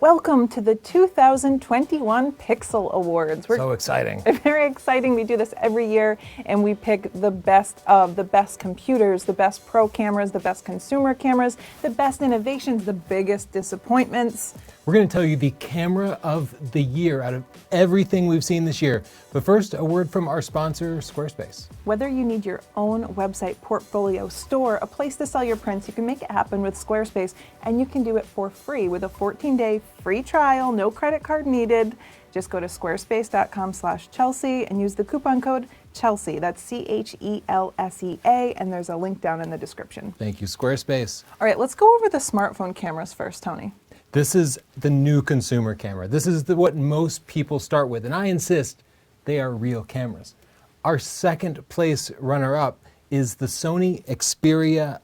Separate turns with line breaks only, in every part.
Welcome to the 2021 Pixel Awards.
So exciting.
Very exciting. We do this every year, and we pick the best of the best computers, the best pro cameras, the best consumer cameras, the best innovations, the biggest disappointments.
We're going to tell you the camera of the year out of everything we've seen this year. But first, a word from our sponsor, Squarespace.
Whether you need your own website, portfolio, store, a place to sell your prints, you can make it happen with Squarespace, and you can do it for free with a 14-day free trial, no credit card needed. Just go to squarespace.com/Chelsea and use the coupon code Chelsea. That's CHELSEA, and there's a link down in the description.
Thank you, Squarespace.
All right, let's go over the smartphone cameras first, Tony.
This is the new consumer camera. This is what most people start with, and I insist they are real cameras. Our second place runner-up is the Sony Xperia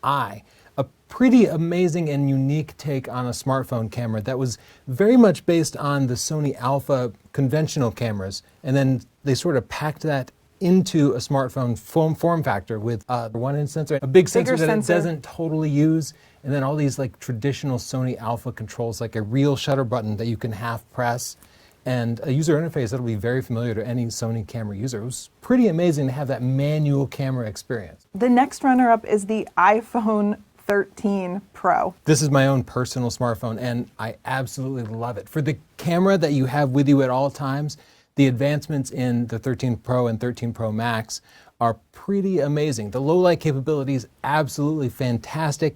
I, a pretty amazing and unique take on a smartphone camera that was very much based on the Sony Alpha conventional cameras, and then they sort of packed that into a smartphone form factor with a 1-inch sensor, a big sensor that it doesn't totally use, and then all these like traditional Sony Alpha controls, like a real shutter button that you can half press, and a user interface that'll be very familiar to any Sony camera user. It was pretty amazing to have that manual camera experience.
The next runner-up is the iPhone 13 Pro.
This is my own personal smartphone, and I absolutely love it. For the camera that you have with you at all times, the advancements in the 13 Pro and 13 Pro Max are pretty amazing. The low light capability is absolutely fantastic,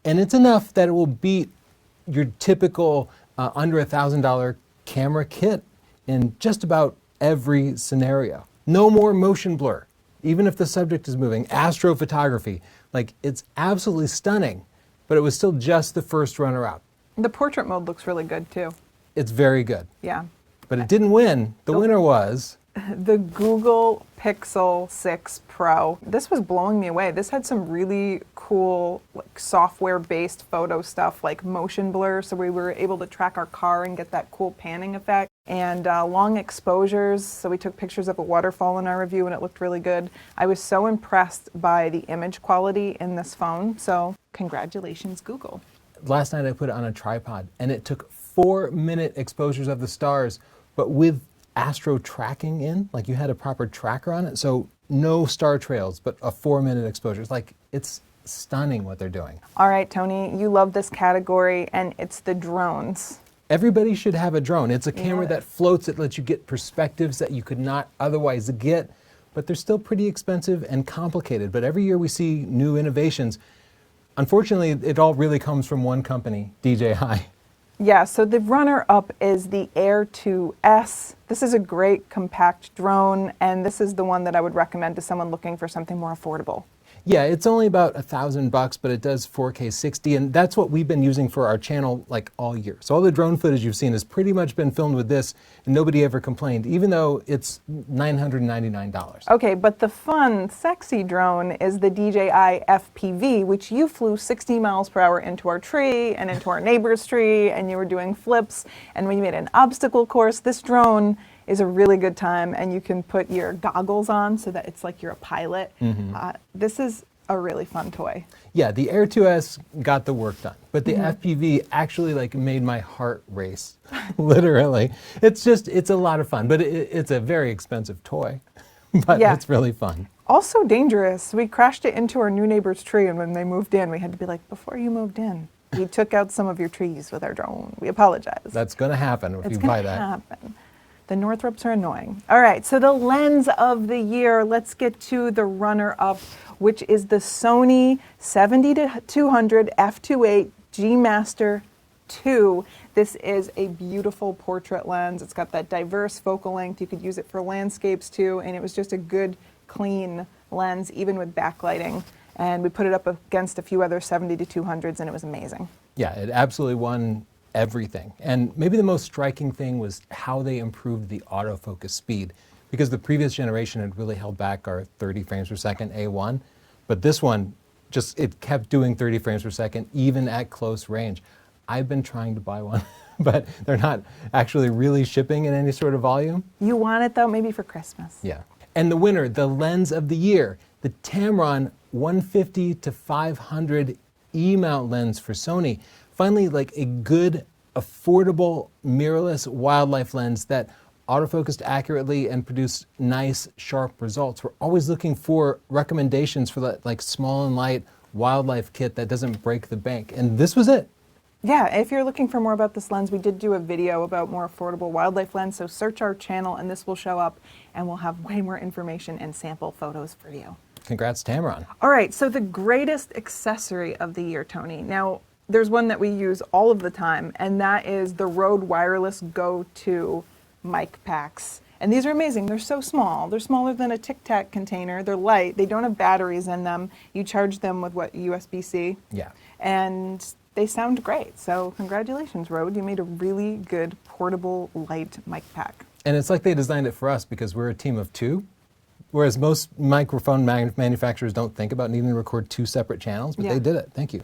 and it's enough that it will beat your typical under $1,000 camera kit in just about every scenario. No more motion blur, even if the subject is moving. Astrophotography, like, it's absolutely stunning, but it was still just the first runner-up.
The portrait mode looks really good too.
It's very good.
Yeah.
But it didn't win. The winner was
the Google Pixel 6 Pro. This was blowing me away. This had some really cool like software-based photo stuff like motion blur, so we were able to track our car and get that cool panning effect, and long exposures, so we took pictures of a waterfall in our review and it looked really good. I was so impressed by the image quality in this phone, so congratulations, Google.
Last night I put it on a tripod and it took 4-minute exposures of the stars, but with astro tracking in, like you had a proper tracker on it, so no star trails, but a 4-minute exposure. It's like, it's stunning what they're doing.
All right, Tony, you love this category, and it's the drones.
Everybody should have a drone. It's a camera that floats. It lets you get perspectives that you could not otherwise get, but they're still pretty expensive and complicated. But every year we see new innovations. Unfortunately, it all really comes from one company, DJI.
Yeah, so the runner-up is the Air 2S. This is a great compact drone, and this is the one that I would recommend to someone looking for something more affordable.
Yeah, it's only about $1,000, but it does 4K 60, and that's what we've been using for our channel like all year. So all the drone footage you've seen has pretty much been filmed with this, and nobody ever complained, even though it's $999.
Okay, but the fun, sexy drone is the DJI FPV, which you flew 60 miles per hour into our tree and into our neighbor's tree, and you were doing flips, and we made an obstacle course. This drone is a really good time, and you can put your goggles on so that it's like you're a pilot. This is a really fun toy.
Yeah, the Air 2S got the work done, but the FPV actually like made my heart race, literally. It's a lot of fun, but it's a very expensive toy, but it's really fun.
Also dangerous. We crashed it into our new neighbor's tree, and when they moved in, we had to be like, before you moved in, we took out some of your trees with our drone. We apologize.
That's gonna happen if you buy that.
It's gonna happen. The Northrops are annoying. All right, so the lens of the year, let's get to the runner-up, which is the Sony 70-200 f2.8 G Master 2. This is a beautiful portrait lens. It's got that diverse focal length. You could use it for landscapes too, and it was just a good, clean lens, even with backlighting. And we put it up against a few other 70-200s, and it was amazing.
Yeah, it absolutely won everything. And maybe the most striking thing was how they improved the autofocus speed, because the previous generation had really held back our 30 frames per second A1, but this one it kept doing 30 frames per second even at close range. I've been trying to buy one, but they're not actually really shipping in any sort of volume.
You want it though, maybe for Christmas.
Yeah. And the winner, the lens of the year, the Tamron 150-500 E-mount lens for Sony. Finally, like a good affordable mirrorless wildlife lens that autofocused accurately and produced nice, sharp results. We're always looking for recommendations for that like small and light wildlife kit that doesn't break the bank. And this was it.
Yeah, if you're looking for more about this lens, we did do a video about more affordable wildlife lens, so search our channel and this will show up and we'll have way more information and sample photos for you.
Congrats, Tamron.
All right, so the greatest accessory of the year, Tony. Now, there's one that we use all of the time, and that is the Rode Wireless Go 2 mic packs. And these are amazing. They're so small. They're smaller than a Tic Tac container. They're light. They don't have batteries in them. You charge them with what, USB-C?
Yeah.
And they sound great. So congratulations, Rode. You made a really good portable light mic pack.
And it's like they designed it for us because we're a team of two. Whereas most microphone manufacturers don't think about needing to record two separate channels, but
Yeah.
they did it. Thank you.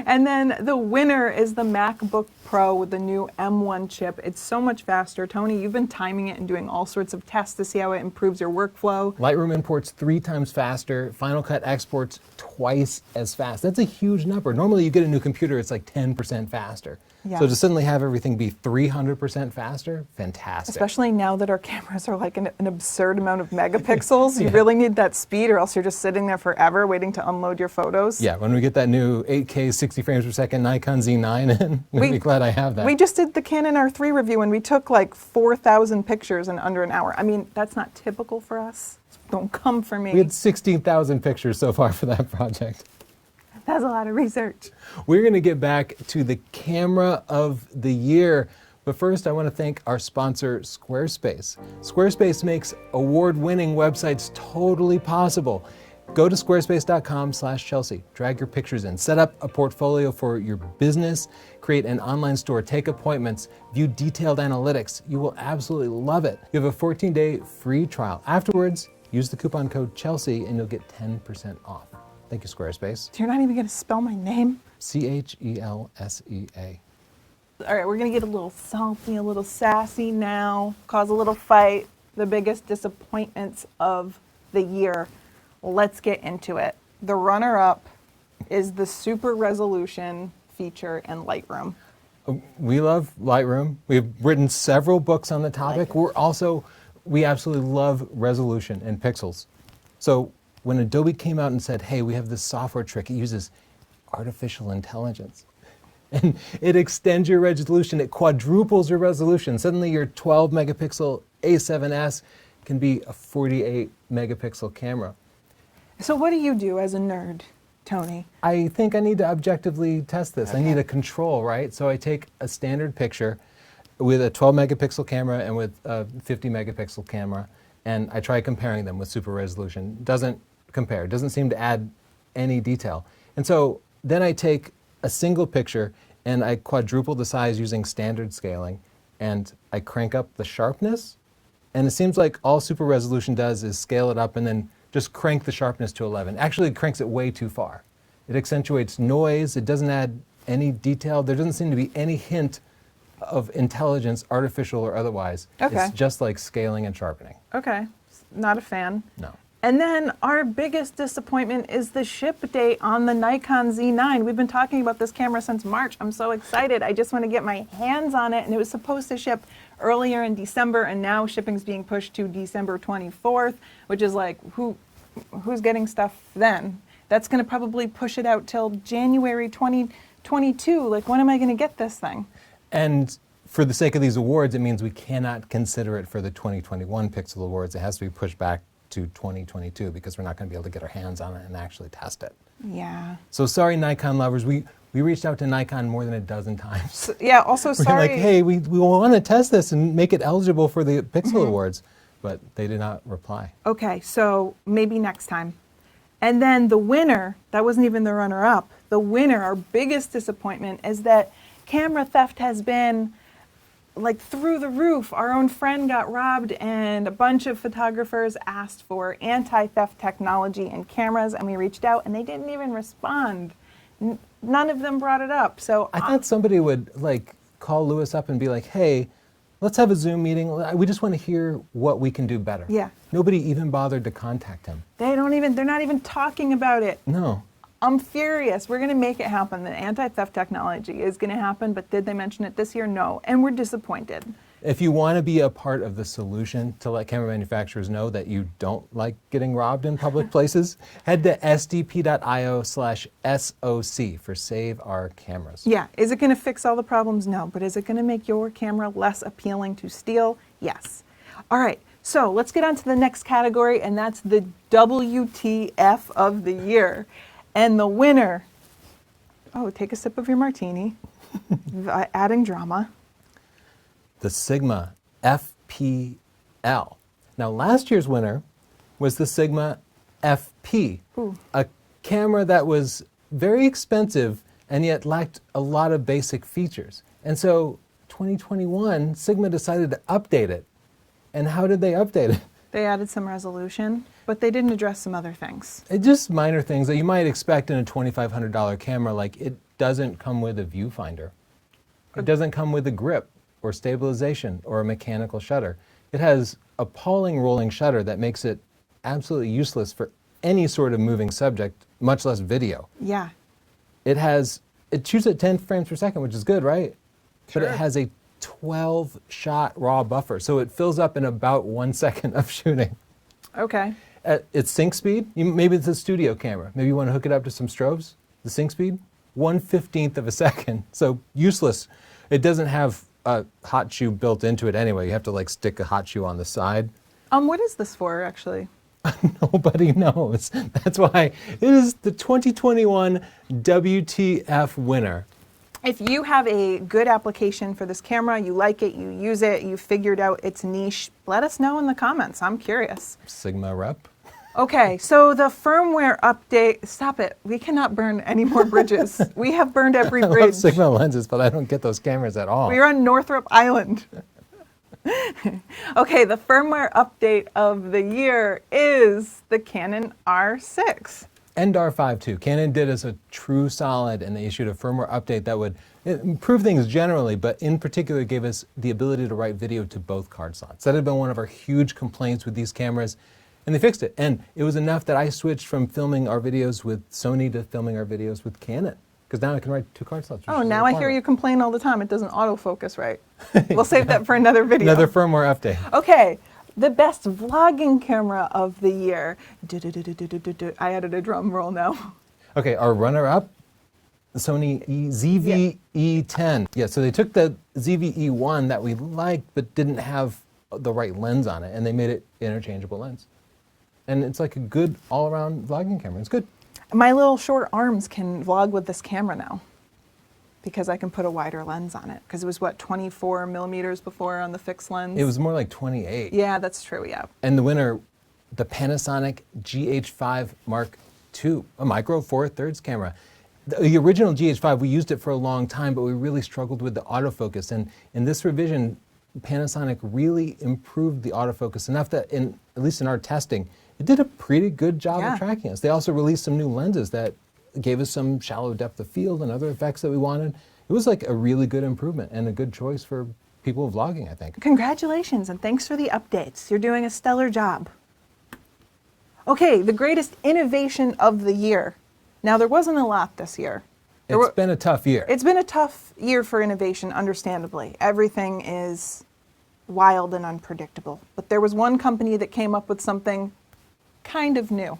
And then the winner is the MacBook Pro with the new M1 chip. It's so much faster. Tony, you've been timing it and doing all sorts of tests to see how it improves your workflow.
Lightroom imports 3 times faster. Final Cut exports twice as fast. That's a huge number. Normally you get a new computer, it's like 10% faster.
Yeah.
So to suddenly have everything be 300% faster, fantastic.
Especially now that our cameras are like an absurd amount of megapixels. You really need that speed or else you're just sitting there forever waiting to unload your photos.
Yeah, when we get that new 8K 60 frames per second Nikon Z9 in, we'll be glad I have that.
We just did the Canon R3 review and we took like 4,000 pictures in under an hour. I mean, that's not typical for us. Don't come for me.
We had 16,000 pictures so far for that project.
That's a lot of research.
We're going to get back to the camera of the year. But first, I want to thank our sponsor, Squarespace. Squarespace makes award-winning websites totally possible. Go to squarespace.com/Chelsea. Drag your pictures in. Set up a portfolio for your business. Create an online store. Take appointments. View detailed analytics. You will absolutely love it. You have a 14-day free trial. Afterwards, use the coupon code Chelsea and you'll get 10% off. Thank you, Squarespace.
So you're not even going to spell my name?
CHELSEA.
All right, we're going to get a little salty, a little sassy now, cause a little fight. The biggest disappointments of the year. Let's get into it. The runner-up is the super resolution feature in Lightroom.
We love Lightroom. We've written several books on the topic. We absolutely love resolution and pixels. So when Adobe came out and said, hey, we have this software trick, it uses artificial intelligence. And it extends your resolution, it quadruples your resolution. Suddenly your 12 megapixel A7S can be a 48 megapixel camera.
So what do you do as a nerd, Tony?
I think I need to objectively test this. Okay. I need a control, right? So I take a standard picture with a 12 megapixel camera and with a 50 megapixel camera, and I try comparing them with super resolution. Doesn't compare, doesn't seem to add any detail. And so then I take a single picture and I quadruple the size using standard scaling, and I crank up the sharpness, and it seems like all super resolution does is scale it up and then just crank the sharpness to 11. Actually, it cranks it way too far. It accentuates noise, it doesn't add any detail, there doesn't seem to be any hint of intelligence, artificial or otherwise.
Okay.
It's just like scaling and sharpening.
Okay, not a fan.
No.
And then our biggest disappointment is the ship date on the Nikon Z9. We've been talking about this camera since March. I'm so excited. I just want to get my hands on it. And it was supposed to ship earlier in December, and now shipping's being pushed to December 24th, which is like, who's getting stuff then? That's going to probably push it out till January 2022. Like, when am I going to get this thing?
And for the sake of these awards, it means we cannot consider it for the 2021 Pixel Awards. It has to be pushed back to 2022 because we're not going to be able to get our hands on it and actually test it.
Yeah.
So sorry, Nikon lovers. We reached out to Nikon more than a dozen times.
So, yeah, also
We're
sorry.
like, hey, we want to test this and make it eligible for the Pixel Awards, but they did not reply.
Okay, so maybe next time. And then the winner, that wasn't even the runner-up, the winner, our biggest disappointment, is that camera theft has been like through the roof. Our own friend got robbed and a bunch of photographers asked for anti-theft technology in cameras, and we reached out and they didn't even respond. None of them brought it up. So
I thought somebody would like call Lewis up and be like, hey, let's have a Zoom meeting. We just want to hear what we can do better.
Yeah.
Nobody even bothered to contact him.
they're not even talking about it.
No.
I'm furious. We're going to make it happen. The anti-theft technology is going to happen, but did they mention it this year? No. And we're disappointed.
If you want to be a part of the solution to let camera manufacturers know that you don't like getting robbed in public places, head to sdp.io/SOC for Save Our Cameras.
Yeah. Is it going to fix all the problems? No. But is it going to make your camera less appealing to steal? Yes. All right. So let's get on to the next category, and that's the WTF of the year. And the winner, take a sip of your martini, adding drama.
The Sigma FPL. Now, last year's winner was the Sigma FP, a camera that was very expensive and yet lacked a lot of basic features. And so 2021, Sigma decided to update it. And how did they update it?
They added some resolution, but they didn't address some other things.
Just minor things that you might expect in a $2,500 camera, like it doesn't come with a viewfinder. It doesn't come with a grip or stabilization or a mechanical shutter. It has appalling rolling shutter that makes it absolutely useless for any sort of moving subject, much less video.
Yeah.
It shoots at 10 frames per second, which is good, right?
Sure.
But it has a 12-shot raw buffer, so it fills up in about 1 second of shooting.
Okay.
At its sync speed, maybe it's a studio camera. Maybe you want to hook it up to some strobes. The sync speed, 1/15 of a second, so useless. It doesn't have a hot shoe built into it anyway. You have to stick a hot shoe on the side.
What is this for, actually?
Nobody knows. That's why it is the 2021 WTF winner.
If you have a good application for this camera, you like it, you use it, you figured out its niche, let us know in the comments. I'm curious.
Sigma rep.
Okay, so the firmware update, stop it. We cannot burn any more bridges. We have burned every
I
bridge.
love Sigma lenses, but I don't get those cameras at all.
We're on Northrop Island. Okay, the firmware update of the year is the Canon R6.
And R5 too. Canon did us a true solid, and they issued a firmware update that would improve things generally, but in particular gave us the ability to write video to both card slots. That had been one of our huge complaints with these cameras, and they fixed it. And it was enough that I switched from filming our videos with Sony to filming our videos with Canon, because now I can write 2 card slots.
Oh, now I hear you complain all the time. It doesn't autofocus right. We'll save that for another video.
Another firmware update.
Okay, the best vlogging camera of the year. I added a drum roll now.
Okay, our runner-up, the Sony ZV-E10. Yeah, so they took the ZV-E1 that we liked but didn't have the right lens on it, and they made it interchangeable lens. And it's like a good all-around vlogging camera. It's good.
My little short arms can vlog with this camera now because I can put a wider lens on it. Because it was, 24 millimeters before on the fixed lens?
It was more like 28.
Yeah, that's true, yeah.
And the winner, the Panasonic GH5 Mark II, a micro 4/3 camera. The original GH5, we used it for a long time, but we really struggled with the autofocus. And in this revision, Panasonic really improved the autofocus enough that, at least in our testing, it did a pretty good job of tracking us. They also released some new lenses that gave us some shallow depth of field and other effects that we wanted. It was like a really good improvement and a good choice for people vlogging, I think.
Congratulations, and thanks for the updates. You're doing a stellar job. Okay, the greatest innovation of the year. Now, there wasn't a lot this year.
It's been a tough year.
It's been a tough year for innovation, understandably. Everything is wild and unpredictable. But there was one company that came up with something kind of new.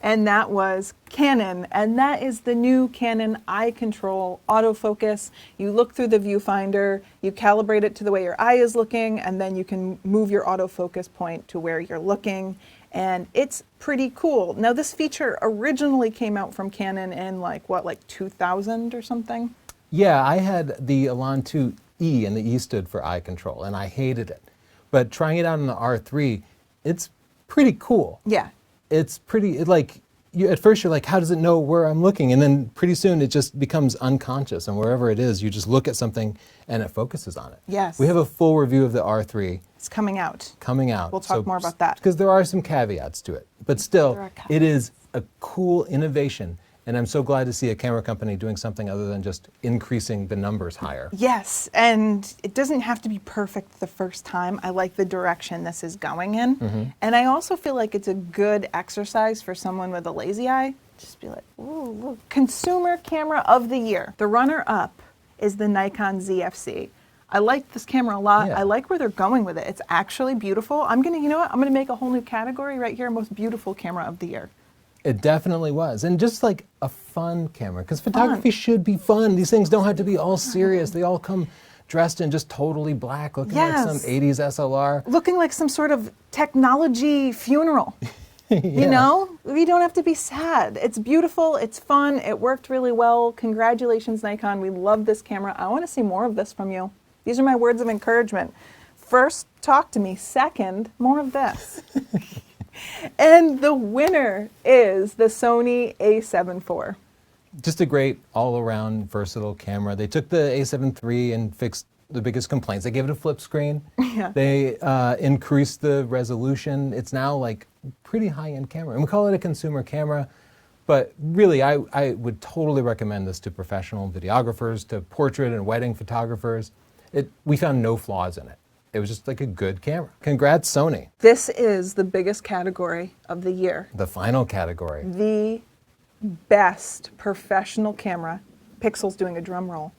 And that was Canon. And that is the new Canon Eye Control autofocus. You look through the viewfinder, you calibrate it to the way your eye is looking, and then you can move your autofocus point to where you're looking. And it's pretty cool. Now, this feature originally came out from Canon in like 2000 or something?
Yeah, I had the Elan 2E, and the E stood for eye control, and I hated it. But trying it out on the R3, it's pretty cool.
Yeah.
It's pretty, at first you're like, how does it know where I'm looking? And then pretty soon it just becomes unconscious, and wherever it is, you just look at something and it focuses on it.
Yes.
We have a full review of the R3.
It's coming out.
We'll
talk more about that.
Because there are some caveats to it. But still, it is a cool innovation. And I'm so glad to see a camera company doing something other than just increasing the numbers higher.
Yes, and it doesn't have to be perfect the first time. I like the direction this is going in. And I also feel like it's a good exercise for someone with a lazy eye Just be like, ooh, look. Consumer camera of the year. The runner-up is the Nikon ZFC. I like this camera a lot.
Yeah.
I like where they're going with it. It's actually beautiful. I'm gonna, you know what? I'm gonna make a whole new category right here, most beautiful camera of the year.
It definitely was. And just like a fun camera, because photography should be fun. These things don't have to be all serious. They all come dressed in just totally black, looking like some 80s SLR.
Looking like some sort of technology funeral. You know, we don't have to be sad. It's beautiful, it's fun, it worked really well. Congratulations, Nikon. We love this camera. I want to see more of this from you. These are my words of encouragement. First, talk to me. Second, more of this. And the winner is the Sony a7 IV.
Just a great all-around versatile camera. They took the a7 III and fixed the biggest complaints. They gave it a flip screen.
Yeah.
They increased the resolution. It's now like pretty high-end camera. And we call it a consumer camera, but really I would totally recommend this to professional videographers, to portrait and wedding photographers. We found no flaws in it. It was just like a good camera. Congrats, Sony.
This is the biggest category of the year.
The final category.
The best professional camera. Pixel's doing a drum roll.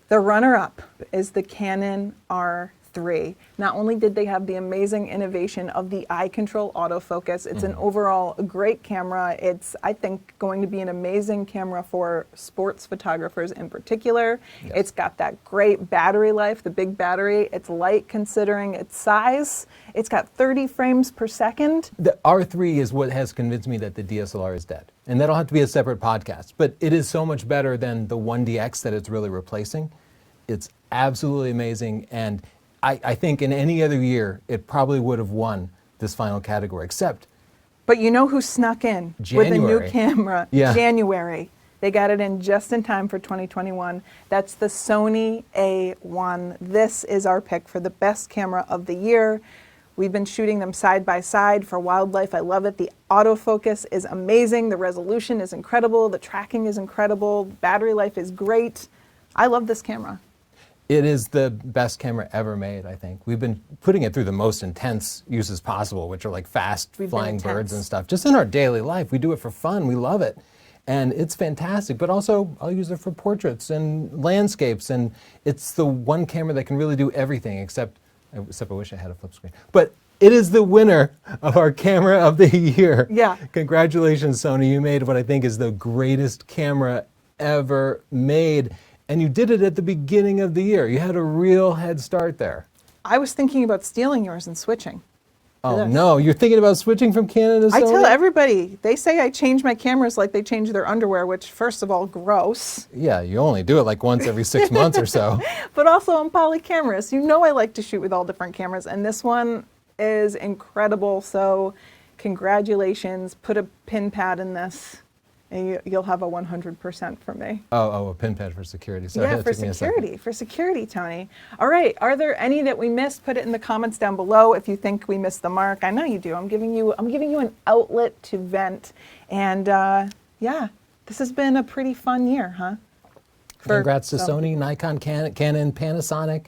The runner-up is the Canon R3. Not only did they have the amazing innovation of the eye control autofocus, it's an overall great camera. It's, I think, going to be an amazing camera for sports photographers in particular.
Yes.
It's got that great battery life, the big battery. It's light considering its size. It's got 30 frames per second.
The R3 is what has convinced me that the DSLR is dead. And that'll have to be a separate podcast. But it is so much better than the 1DX that it's really replacing. It's absolutely amazing. And I think in any other year, it probably would have won this final category, except
But you know who snuck in with a new
January.
camera?
Yeah.
January. They got it in just in time for 2021. That's the Sony A1. This is our pick for the best camera of the year. We've been shooting them side by side for wildlife. I love it. The autofocus is amazing. The resolution is incredible. The tracking is incredible. Battery life is great. I love this camera.
it is the best camera ever made, I think. We've been putting it through the most intense uses possible, which are like fast flying birds and stuff. Just in our daily life, we do it for fun. We love it. And it's fantastic, but also I'll use it for portraits and landscapes. And it's the one camera that can really do everything except I wish I had a flip screen. But it is the winner of our camera of the year.
Yeah.
Congratulations, Sony. You made what I think is the greatest camera ever made. And you did it at the beginning of the year. You had a real head start there.
I was thinking about stealing yours and switching.
Oh no, you're thinking about switching from Canon to Sony?
I tell everybody, they say I change my cameras like they change their underwear, which first of all, gross.
Yeah, you only do it like once every 6 months or so.
But also I'm polycamerous. You know I like to shoot with all different cameras, and this one is incredible. So congratulations, put a pin pad in this, and you'll have a 100% from me.
Oh, a pin pad for security. Sorry,
Yeah,
that
for
took me a
security, Tony. All right, are there any that we missed? Put it in the comments down below if you think we missed the mark. I know you do. I'm giving you an outlet to vent, and yeah, this has been a pretty fun year, huh?
Congrats to Sony, Nikon, Canon, Panasonic,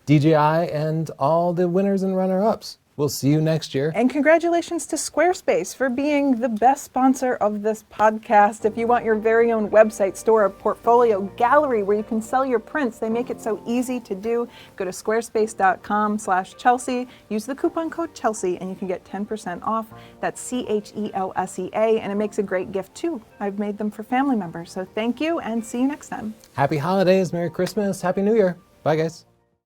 DJI, and all the winners and runner-ups. We'll see you next year.
And congratulations to Squarespace for being the best sponsor of this podcast. If you want your very own website, store, a portfolio gallery where you can sell your prints, they make it so easy to do. Go to squarespace.com/Chelsea. Use the coupon code Chelsea and you can get 10% off. That's CHELSEA, and it makes a great gift too. I've made them for family members. So thank you and see you next time.
Happy holidays, Merry Christmas, Happy New Year. Bye, guys.